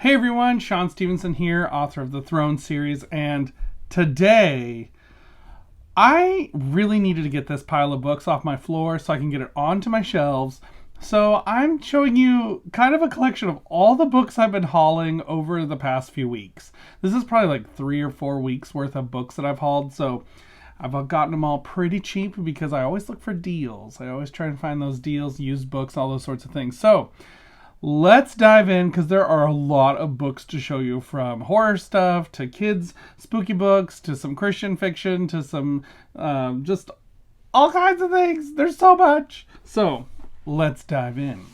Hey everyone, Shaun Stevenson here, author of the Throne series, and today I really needed to get this pile of books off my floor so I can get it onto my shelves. So I'm showing you kind of a collection of all the books I've been hauling over the past few weeks. This is probably like 3 or 4 weeks worth of books that I've hauled, so I've gotten them all pretty cheap because I always look for deals. I always try and find those deals, used books, all those sorts of things. So let's dive in because there are a lot of books to show you, from horror stuff to kids spooky books to some Christian fiction to some just all kinds of things. There's so much. So let's dive in.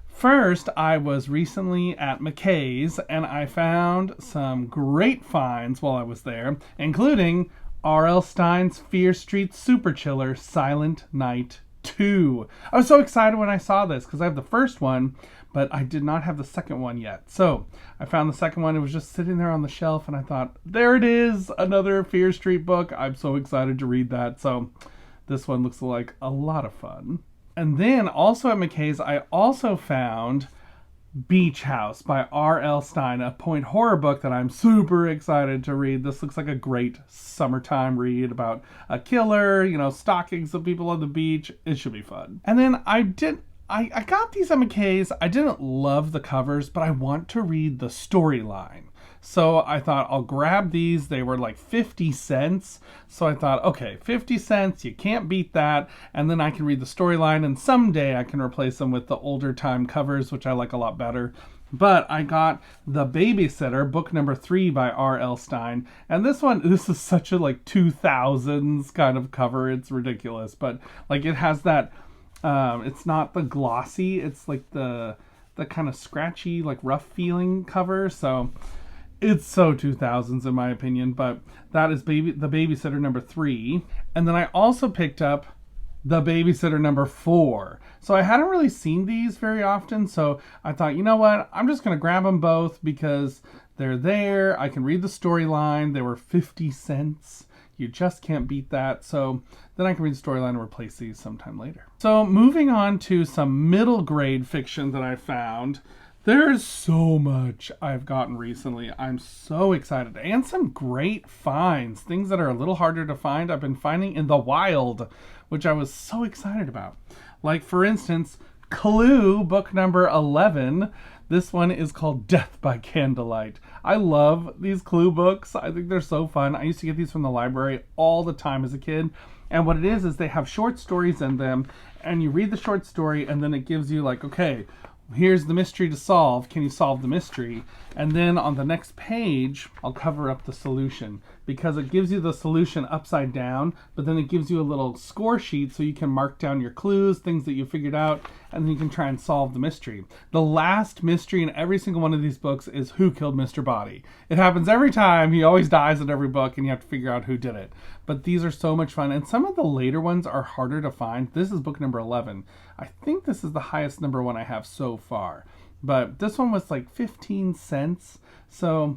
First, I was recently at McKay's and I found some great finds while I was there, including R.L. Stine's Fear Street Super Chiller Silent Night 2. I was so excited when I saw this because I have the first one, but I did not have the second one yet. So I found the second one. It was just sitting there on the shelf and I thought, there it is, another Fear Street book. I'm so excited to read that. So this one looks like a lot of fun. And then also at McKay's, I also found Beach House by R.L. Stine, a point horror book that I'm super excited to read. This looks like a great summertime read about a killer, stalking some people on the beach. It should be fun. And then I got these at McKay's. I didn't love the covers, but I want to read the storyline. So I thought I'll grab these. They were like 50 cents. So I thought, okay, 50 cents, you can't beat that. And then I can read the storyline, and someday I can replace them with the older time covers, which I like a lot better. But I got The Babysitter, book number 3 by R.L. Stine. And this is such a 2000s kind of cover. It's ridiculous. But it has that, it's not the glossy, it's like the kind of scratchy, rough feeling cover. So it's so 2000s in my opinion, but that is The Babysitter number 3. And then I also picked up The Babysitter number 4. So I hadn't really seen these very often, so I thought, you know what, I'm just going to grab them both because they're there. I can read the storyline. They were 50 cents. You just can't beat that. So then I can read the storyline and replace these sometime later. So moving on to some middle grade fiction that I found. There's so much I've gotten recently. I'm so excited. And some great finds. Things that are a little harder to find, I've been finding in the wild, which I was so excited about. Like, for instance, Clue, book number 11. This one is called Death by Candlelight. I love these Clue books. I think they're so fun. I used to get these from the library all the time as a kid. And what it is they have short stories in them. And you read the short story, and then it gives you okay, here's the mystery to solve. Can you solve the mystery? And then on the next page, I'll cover up the solution because it gives you the solution upside down, but then it gives you a little score sheet so you can mark down your clues, things that you figured out, and then you can try and solve the mystery. The last mystery in every single one of these books is who killed Mr. Body. It happens every time. He always dies in every book, and you have to figure out who did it. But these are so much fun, and some of the later ones are harder to find. This is book number 11. I think this is the highest number one I have so far. But this one was 15 cents, so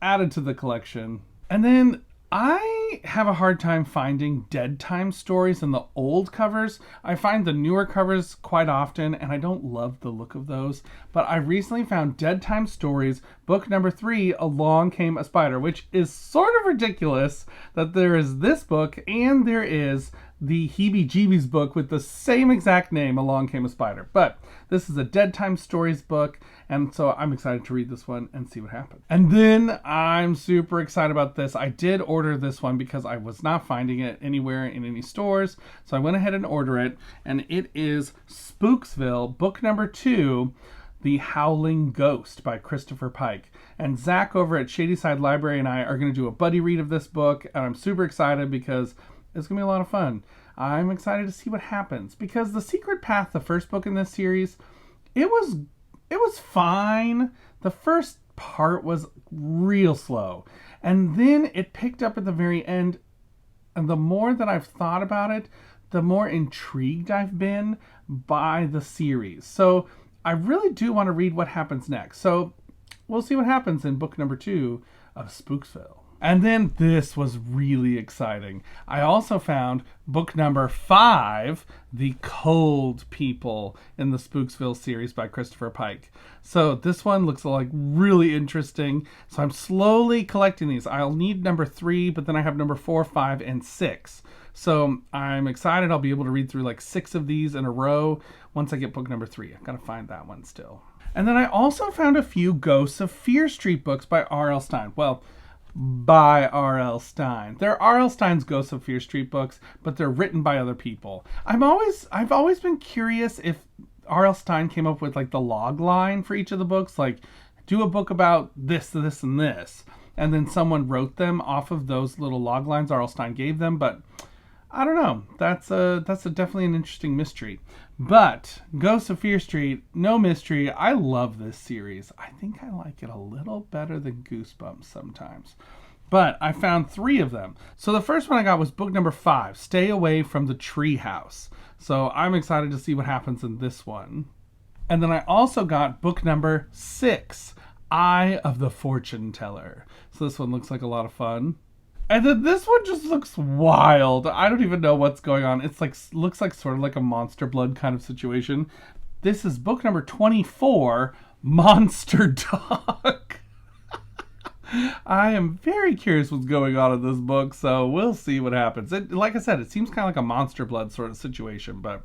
added to the collection. And then I have a hard time finding Dead Time stories in the old covers. I find the newer covers quite often, and I don't love the look of those. But I recently found Dead Time Stories, book number 3, Along Came a Spider, which is sort of ridiculous that there is this book and there is the Heebie-Jeebies book with the same exact name, Along Came a Spider. But this is a Dead Time Stories book, and so I'm excited to read this one and see what happens. And then I'm super excited about this. I did order this one because I was not finding it anywhere in any stores, so I went ahead and ordered it, and it is Spooksville, book number 2, The Howling Ghost by Christopher Pike. And Zach over at Shadyside Library and I are going to do a buddy read of this book, and I'm super excited because it's going to be a lot of fun. I'm excited to see what happens because The Secret Path, the first book in this series, it was fine. The first part was real slow, and then it picked up at the very end, and the more that I've thought about it, the more intrigued I've been by the series. So I really do want to read what happens next. So we'll see what happens in book number 2 of Spooksville. And then this was really exciting. I also found book number 5, The Cold People, in the Spooksville series by Christopher Pike. So this one looks like really interesting. So I'm slowly collecting these. I'll need number 3, but then I have number 4, 5, and 6. So I'm excited I'll be able to read through like 6 of these in a row once I get book number 3. I've got to find that one still. And then I also found a few Ghosts of Fear Street books by R.L. Stine. Well, by R.L. Stine. They're R.L. Stine's Ghosts of Fear Street books, but they're written by other people. I've always been curious if R.L. Stine came up with like the log line for each of the books, like do a book about this, this, and this, and then someone wrote them off of those little log lines R.L. Stine gave them, but I don't know. That's definitely an interesting mystery. But Ghosts of Fear Street, no mystery. I love this series. I think I like it a little better than Goosebumps sometimes. But I found 3 of them. So the first one I got was book number 5, Stay Away from the Treehouse. So I'm excited to see what happens in this one. And then I also got book number 6, Eye of the Fortune Teller. So this one looks like a lot of fun. And then this one just looks wild. I don't even know what's going on. It's like, looks like sort of like a Monster Blood kind of situation. This is book number 24, Monster Dog. I am very curious what's going on in this book, so we'll see what happens. Like I said, it seems kind of like a Monster Blood sort of situation, but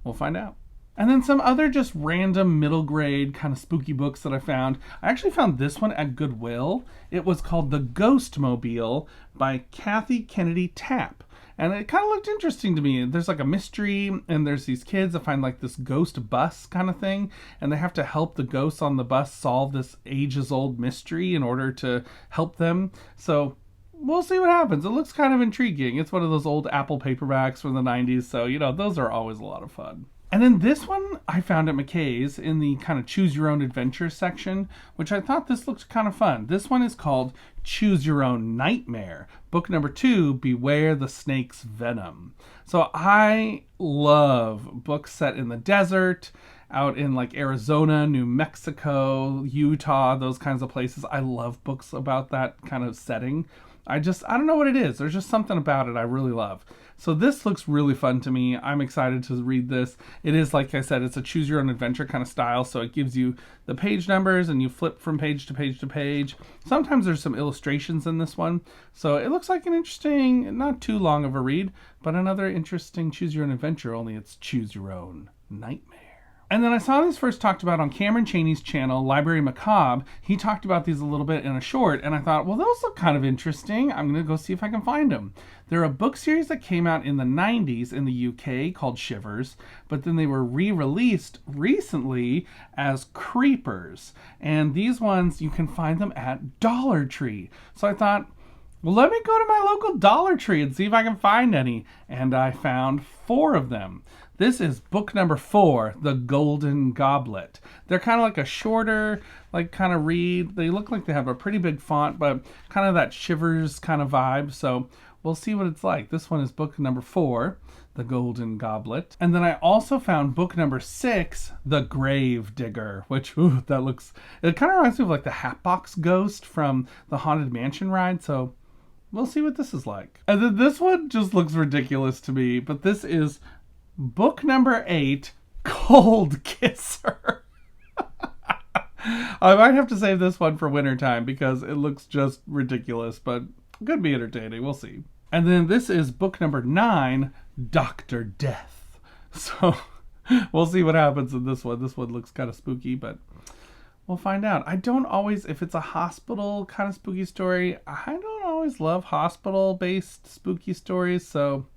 we'll find out. And then some other just random middle grade kind of spooky books that I found. I actually found this one at Goodwill. It was called The Ghost Mobile by Kathy Kennedy Tapp. And it kind of looked interesting to me. There's like a mystery, and there's these kids that find like this ghost bus kind of thing, and they have to help the ghosts on the bus solve this ages-old mystery in order to help them. So we'll see what happens. It looks kind of intriguing. It's one of those old Apple paperbacks from the 90s, so, you know, those are always a lot of fun. And then this one I found at McKay's in the kind of choose your own adventure section, which I thought this looked kind of fun. This one is called Choose Your Own Nightmare. Book number 2, Beware the Snake's Venom. So I love books set in the desert, out in like Arizona, New Mexico, Utah, those kinds of places. I love books about that kind of setting. I don't know what it is. There's just something about it I really love. So this looks really fun to me. I'm excited to read this. It is, like I said, it's a choose your own adventure kind of style. So it gives you the page numbers and you flip from page to page to page. Sometimes there's some illustrations in this one. So it looks like an interesting, not too long of a read, but another interesting choose your own adventure, only it's choose your own nightmare. And then I saw these first talked about on Cameron Chaney's channel, Library Macabre. He talked about these a little bit in a short, and I thought, well, those look kind of interesting. I'm going to go see if I can find them. They're a book series that came out in the 90s in the UK called Shivers, but then they were re-released recently as Creepers. And these ones, you can find them at Dollar Tree. So I thought, well, let me go to my local Dollar Tree and see if I can find any. And I found 4 of them. This is book number 4, The Golden Goblet. They're kind of like a shorter, like kind of read. They look like they have a pretty big font, but kind of that Shivers kind of vibe. So we'll see what it's like. This one is book number 4, The Golden Goblet. And then I also found book number 6, The Grave Digger, which, ooh, it kind of reminds me of like the Hatbox Ghost from the Haunted Mansion ride. So we'll see what this is like. And then this one just looks ridiculous to me, but this is book number 8, Cold Kisser. I might have to save this one for winter time because it looks just ridiculous, but could be entertaining. We'll see. And then this is book number 9, Dr. Death. So we'll see what happens in this one. This one looks kind of spooky, but we'll find out. I don't always, if it's a hospital kind of spooky story, I don't always love hospital-based spooky stories, so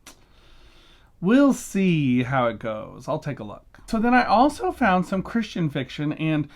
we'll see how it goes. I'll take a look. So then I also found some Christian fiction, and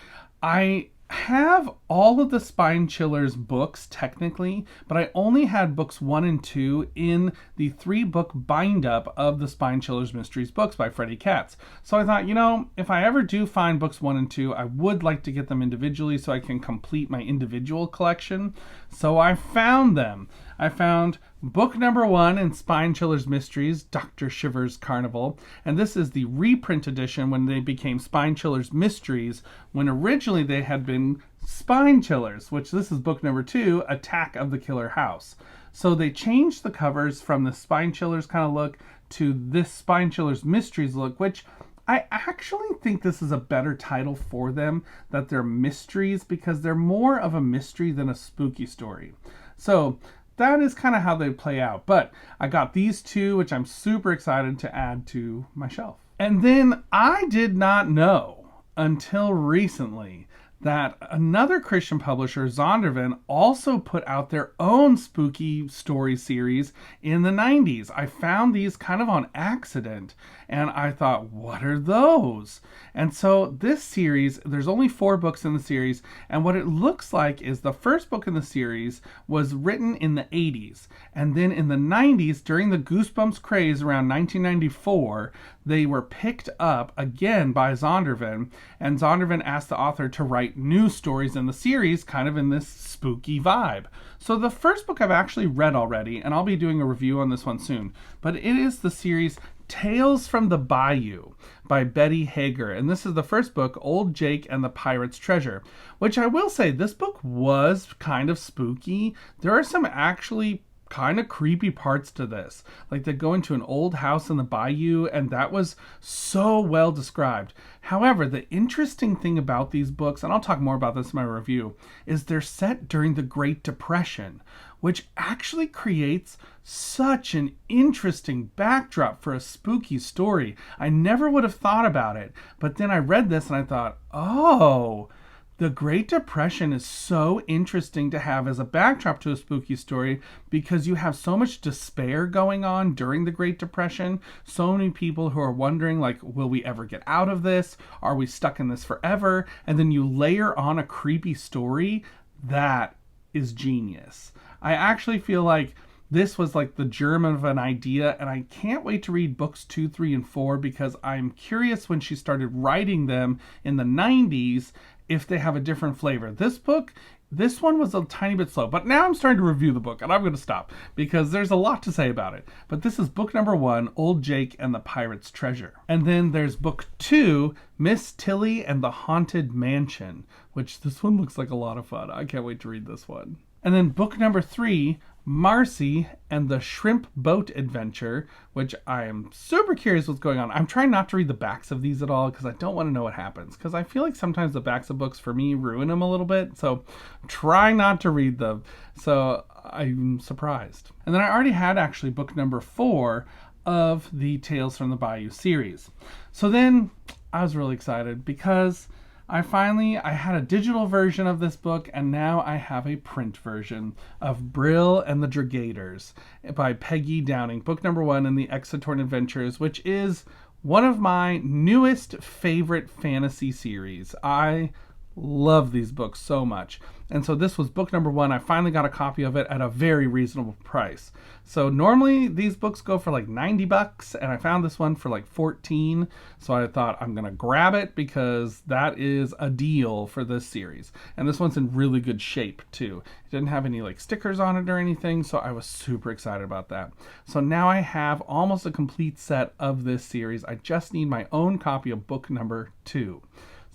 I have all of the Spine Chillers books technically, but I only had books 1 and 2 in the 3-book bind-up of the Spine Chillers Mysteries books by Freddie Katz. So I thought, you know, if I ever do find books 1 and 2, I would like to get them individually so I can complete my individual collection. So I found them. I found book number 1 in Spine Chillers Mysteries, Dr. Shivers Carnival. And this is the reprint edition when they became Spine Chillers Mysteries, when originally they had been doing Spine Chillers, which this is book number 2, Attack of the Killer House. So they changed the covers from the Spine Chillers kind of look to this Spine Chillers Mysteries look, which I actually think this is a better title for them, that they're mysteries, because they're more of a mystery than a spooky story. So that is kind of how they play out. But I got these two, which I'm super excited to add to my shelf. And then I did not know until recently that another Christian publisher, Zondervan, also put out their own spooky story series in the 90s. I found these kind of on accident, and I thought, what are those? And so this series, there's only 4 books in the series, and what it looks like is the first book in the series was written in the 80s, and then in the 90s, during the Goosebumps craze around 1994, they were picked up again by Zondervan, and Zondervan asked the author to write new stories in the series, kind of in this spooky vibe. So the first book I've actually read already, and I'll be doing a review on this one soon, but it is the series Tales from the Bayou by Betty Hager, and this is the first book, Old Jake and the Pirate's Treasure, which I will say, this book was kind of spooky. There are some actually kind of creepy parts to this. Like they go into an old house in the bayou, and that was so well described. However, the interesting thing about these books, and I'll talk more about this in my review, is they're set during the Great Depression, which actually creates such an interesting backdrop for a spooky story. I never would have thought about it, but then I read this and I thought, oh, the Great Depression is so interesting to have as a backdrop to a spooky story, because you have so much despair going on during the Great Depression. So many people who are wondering, like, will we ever get out of this? Are we stuck in this forever? And then you layer on a creepy story. That is genius. I actually feel like this was like the germ of an idea, and I can't wait to read books 2, 3, and 4, because I'm curious when she started writing them in the 90s if they have a different flavor. This one was a tiny bit slow, but now I'm starting to review the book, and I'm going to stop because there's a lot to say about it. But this is book number 1, Old Jake and the Pirate's Treasure. And then there's book 2, Miss Tilly and the Haunted Mansion, which this one looks like a lot of fun. I can't wait to read this one. And then book number 3, Marcy and the Shrimp Boat Adventure, which I am super curious what's going on. I'm trying not to read the backs of these at all because I don't want to know what happens, because I feel like sometimes the backs of books for me ruin them a little bit. So try not to read them. So I'm surprised. And then I already had actually book number 4 of the Tales from the Bayou series. So then I was really excited because I had a digital version of this book, and now I have a print version of Brill and the Dragators by Peggy Downing, book number 1 in the Exetorn Adventures, which is one of my newest favorite fantasy series. I love these books so much. And so this was book number 1. I finally got a copy of it at a very reasonable price. So normally these books go for like $90, and I found this one for like $14. So I thought I'm going to grab it because that is a deal for this series. And this one's in really good shape too. It didn't have any like stickers on it or anything, so I was super excited about that. So now I have almost a complete set of this series. I just need my own copy of book number 2.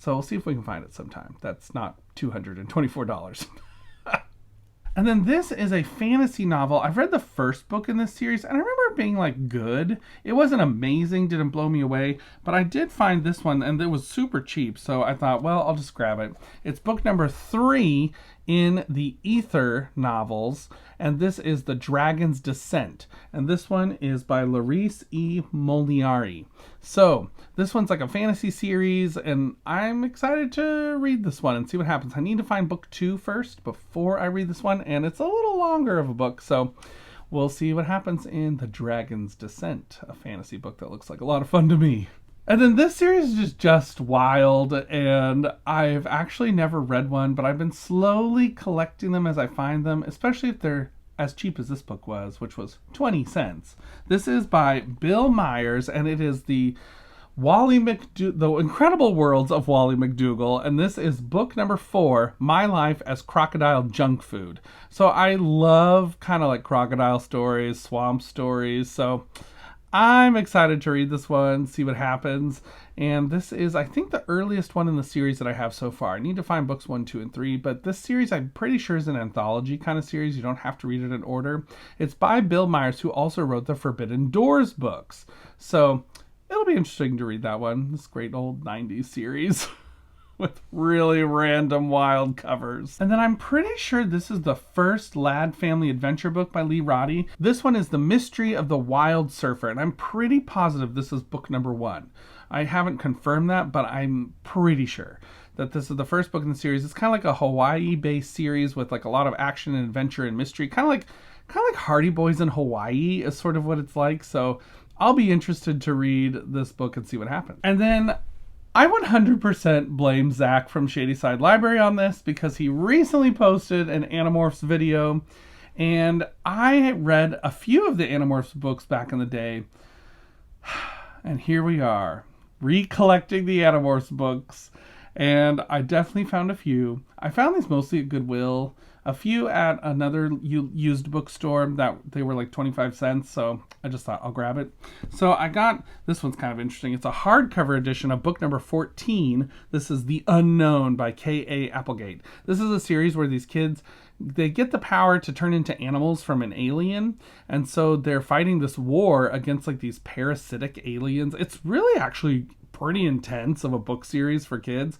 So we'll see if we can find it sometime. That's not $224. And then this is a fantasy novel. I've read the first book in this series, and I remember it being like good. It wasn't amazing, didn't blow me away, but I did find this one, and it was super cheap. So I thought, well, I'll just grab it. It's book number 3 in the Ether novels, and this is The Dragon's Descent. And this one is by Laurice E. Moliari. So this one's like a fantasy series, and I'm excited to read this one and see what happens. I need to find book 2 first before I read this one, and it's a little longer of a book, so we'll see what happens in The Dragon's Descent, a fantasy book that looks like a lot of fun to me. And then this series is just wild, and I've actually never read one, but I've been slowly collecting them as I find them, especially if they're as cheap as this book was, which was 20 cents. This is by Bill Myers, and it is the Incredible Worlds of Wally McDougall, and this is book number 4, My Life as Crocodile Junk Food. So I love kind of like crocodile stories, swamp stories, so I'm excited to read this one, see what happens. And this is, I think, the earliest one in the series that I have so far. I need to find books 1, 2, and 3, but this series I'm pretty sure is an anthology kind of series. You don't have to read it in order. It's by Bill Myers, who also wrote the Forbidden Doors books. So it'll be interesting to read that one. This great old 90s series with really random wild covers. And then I'm pretty sure this is the first Ladd family adventure book by Lee Roddy. This one is The Mystery of the Wild Surfer, and I'm pretty positive this is book number 1. I haven't confirmed that, but I'm pretty sure that this is the first book in the series. It's kind of like a Hawaii-based series with like a lot of action and adventure and mystery, kind of like Hardy Boys in Hawaii is sort of what it's like. So I'll be interested to read this book and see what happens. And then I 100% blame Zach from Shady Side Library on this because he recently posted an Animorphs video, and I read a few of the Animorphs books back in the day, and here we are, recollecting the Animorphs books, and I definitely found a few. I found these mostly at Goodwill, a few at another used bookstore that they were like 25 cents, so I just thought I'll grab it. So I got, this one's kind of interesting. It's a hardcover edition of book number 14. This is The Unknown by K.A. Applegate. This is a series where these kids, they get the power to turn into animals from an alien, and so they're fighting this war against like these parasitic aliens. It's really actually pretty intense of a book series for kids,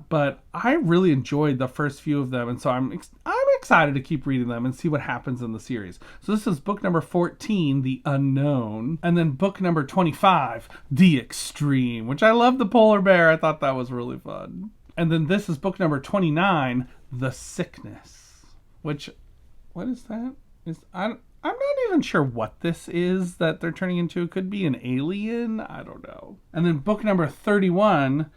but I really enjoyed the first few of them, and so I'm excited to keep reading them and see what happens in the series. So this is book number 14, The Unknown, and then book number 25, The Extreme, which I love the polar bear. I thought that was really fun. And then this is book number 29, The Sickness, which, what is that? I'm not even sure what this is that they're turning into. It could be an alien. I don't know. And then book number 31,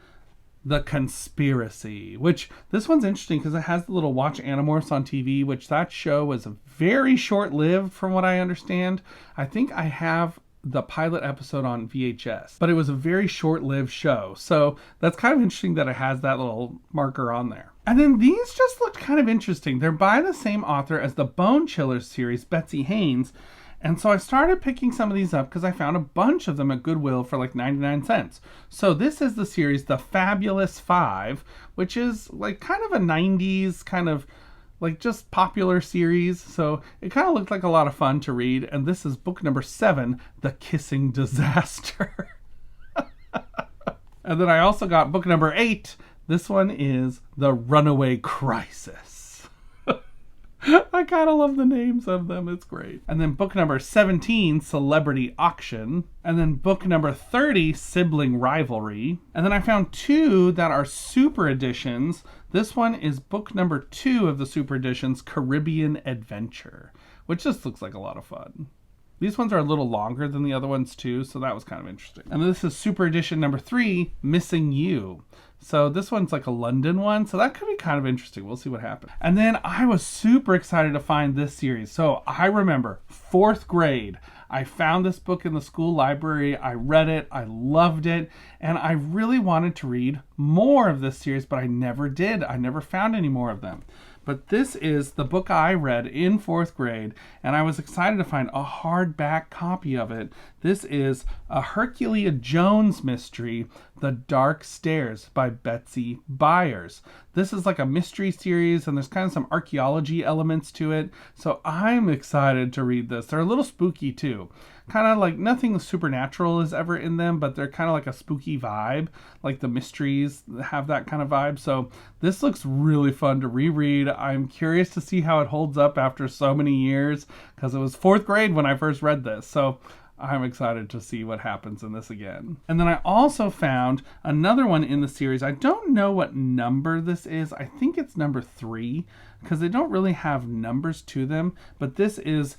The Conspiracy, which this one's interesting because it has the little Watch Animorphs on TV, which that show was very short-lived from what I understand. I think I have the pilot episode on VHS, but it was a very short-lived show. So that's kind of interesting that it has that little marker on there. And then these just looked kind of interesting. They're by the same author as the Bone Chillers series, Betsy Haynes. And so I started picking some of these up because I found a bunch of them at Goodwill for like 99 cents. So this is the series, The Fabulous Five, which is like kind of a 90s kind of like just popular series. So it kind of looked like a lot of fun to read. And this is book number 7, The Kissing Disaster. And then I also got book number 8. This one is The Runaway Crisis. I kind of love the names of them. It's great. And then book number 17, Celebrity Auction. And then book number 30, Sibling Rivalry. And then I found 2 that are super editions. This one is book number 2 of the super editions, Caribbean Adventure, which just looks like a lot of fun. These ones are a little longer than the other ones too, so that was kind of interesting. And this is super edition number 3, Missing You. So this one's like a London one, so that could be kind of interesting. We'll see what happens. And then I was super excited to find this series. So I remember 4th grade, I found this book in the school library. I read it, I loved it, and I really wanted to read more of this series, but I never did. I never found any more of them. But this is the book I read in 4th grade, and I was excited to find a hardback copy of it. This is a Herculia Jones mystery, The Dark Stairs by Betsy Byers. This is like a mystery series, and there's kind of some archaeology elements to it, so I'm excited to read this. They're a little spooky too. Kind of like nothing supernatural is ever in them, but they're kind of like a spooky vibe, like the mysteries have that kind of vibe. So this looks really fun to reread. I'm curious to see how it holds up after so many years, because it was 4th grade when I first read this. So I'm excited to see what happens in this again. And then I also found another one in the series. I don't know what number this is. I think it's number 3, because they don't really have numbers to them. But this is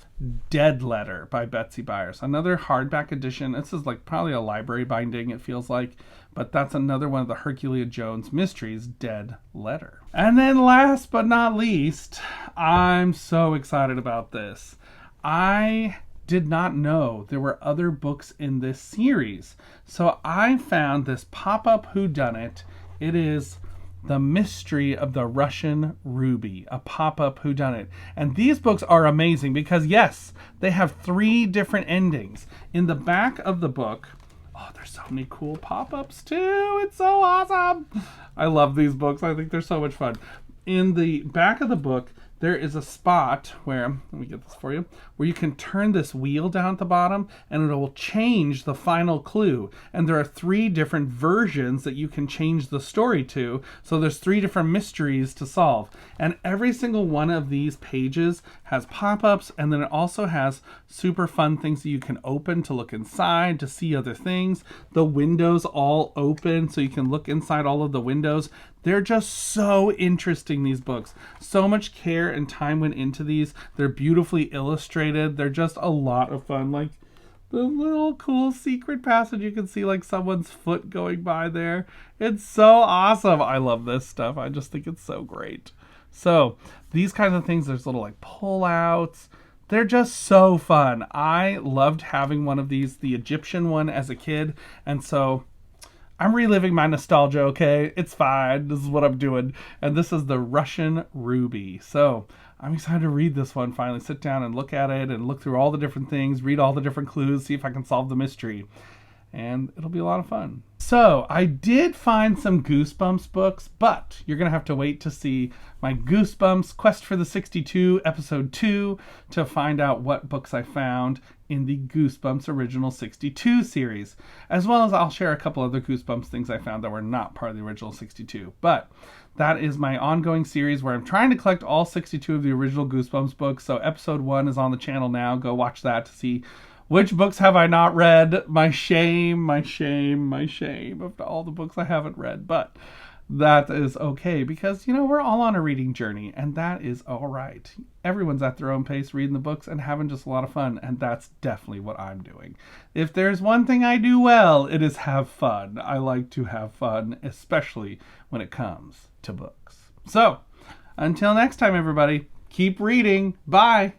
Dead Letter by Betsy Byers. Another hardback edition. This is like probably a library binding, it feels like. But that's another one of the Herculia Jones mysteries, Dead Letter. And then last but not least, I'm so excited about this. I did not know there were other books in this series. So I found this pop-up whodunit. It is The Mystery of the Russian Ruby, a pop-up whodunit. And these books are amazing because, yes, they have 3 different endings. In the back of the book, Oh, there's so many cool pop-ups too. It's so awesome. I love these books. I think they're so much fun. In the back of the book, there is a spot where, let me get this for you, where you can turn this wheel down at the bottom and it will change the final clue. And there are 3 different versions that you can change the story to. So there's 3 different mysteries to solve. And every single one of these pages has pop-ups, and then it also has super fun things that you can open to look inside, to see other things. The windows all open so you can look inside all of the windows. They're just so interesting, these books. So much care and time went into these. They're beautifully illustrated. They're just a lot of fun. Like the little cool secret passage, you can see like someone's foot going by there. It's so awesome. I love this stuff. I just think it's so great. So these kinds of things, there's little like pull-outs. They're just so fun. I loved having one of these, the Egyptian one, as a kid. And so I'm reliving my nostalgia, okay? It's fine. This is what I'm doing. And this is the Russian Ruby. So I'm excited to read this one finally. Sit down and look at it and look through all the different things, read all the different clues, see if I can solve the mystery. And it'll be a lot of fun. So I did find some Goosebumps books, but you're going to have to wait to see my Goosebumps Quest for the 62 episode 2 to find out what books I found in the Goosebumps original 62 series. As well as I'll share a couple other Goosebumps things I found that were not part of the original 62. But that is my ongoing series where I'm trying to collect all 62 of the original Goosebumps books. So episode 1 is on the channel now. Go watch that to see which books have I not read. My shame, my shame, my shame of all the books I haven't read. But that is okay because, you know, we're all on a reading journey and that is all right. Everyone's at their own pace reading the books and having just a lot of fun, and that's definitely what I'm doing. If there's one thing I do well, it is have fun. I like to have fun, especially when it comes to books. So, until next time, everybody, keep reading. Bye.